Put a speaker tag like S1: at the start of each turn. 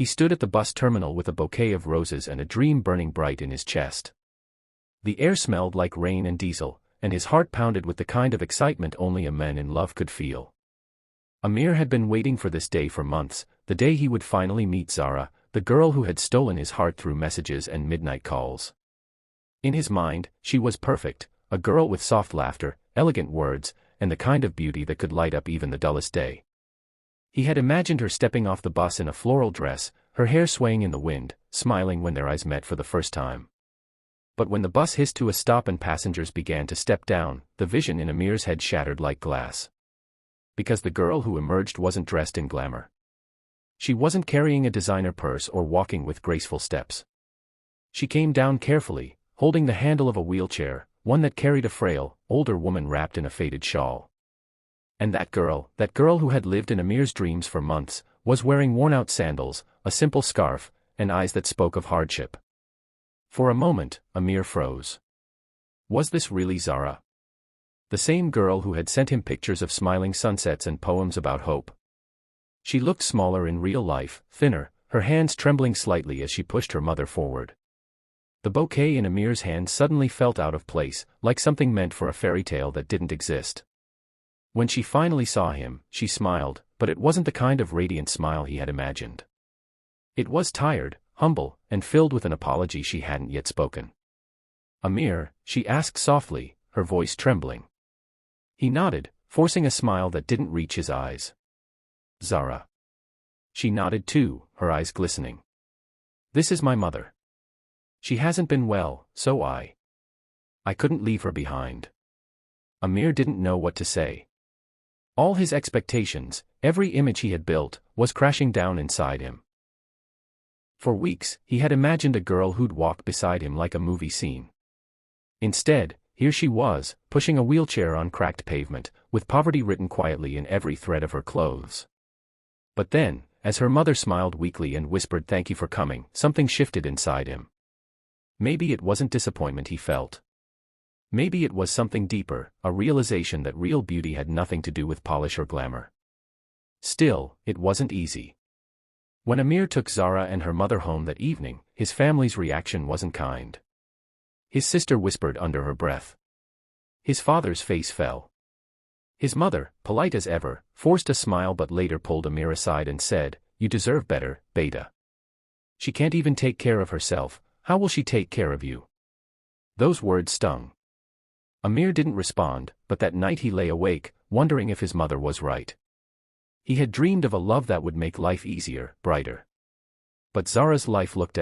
S1: He stood at the bus terminal with a bouquet of roses and a dream burning bright in his chest. The air smelled like rain and diesel, and his heart pounded with the kind of excitement only a man in love could feel. Amir had been waiting for this day for months, the day he would finally meet Zara, the girl who had stolen his heart through messages and midnight calls. In his mind, she was perfect, a girl with soft laughter, elegant words, and the kind of beauty that could light up even the dullest day. He had imagined her stepping off the bus in a floral dress, her hair swaying in the wind, smiling when their eyes met for the first time. But when the bus hissed to a stop and passengers began to step down, the vision in Amir's head shattered like glass. Because the girl who emerged wasn't dressed in glamour. She wasn't carrying a designer purse or walking with graceful steps. She came down carefully, holding the handle of a wheelchair, one that carried a frail, older woman wrapped in a faded shawl. And that girl who had lived in Amir's dreams for months, was wearing worn-out sandals, a simple scarf, and eyes that spoke of hardship. For a moment, Amir froze. Was this really Zara? The same girl who had sent him pictures of smiling sunsets and poems about hope. She looked smaller in real life, thinner, her hands trembling slightly as she pushed her mother forward. The bouquet in Amir's hand suddenly felt out of place, like something meant for a fairy tale that didn't exist. When she finally saw him, she smiled, but it wasn't the kind of radiant smile he had imagined. It was tired, humble, and filled with an apology she hadn't yet spoken. "Amir," she asked softly, her voice trembling. He nodded, forcing a smile that didn't reach his eyes. "Zara." She nodded too, her eyes glistening. "This is my mother. She hasn't been well, so I couldn't leave her behind." Amir didn't know what to say. All his expectations, every image he had built, was crashing down inside him. For weeks, he had imagined a girl who'd walk beside him like a movie scene. Instead, here she was, pushing a wheelchair on cracked pavement, with poverty written quietly in every thread of her clothes. But then, as her mother smiled weakly and whispered "Thank you for coming," something shifted inside him. Maybe it wasn't disappointment he felt. Maybe it was something deeper, a realization that real beauty had nothing to do with polish or glamour. Still, it wasn't easy. When Amir took Zara and her mother home that evening, his family's reaction wasn't kind. His sister whispered under her breath. His father's face fell. His mother, polite as ever, forced a smile but later pulled Amir aside and said, "You deserve better, Beta. She can't even take care of herself, how will she take care of you?" Those words stung. Amir didn't respond, but that night he lay awake, wondering if his mother was right. He had dreamed of a love that would make life easier, brighter. But Zara's life looked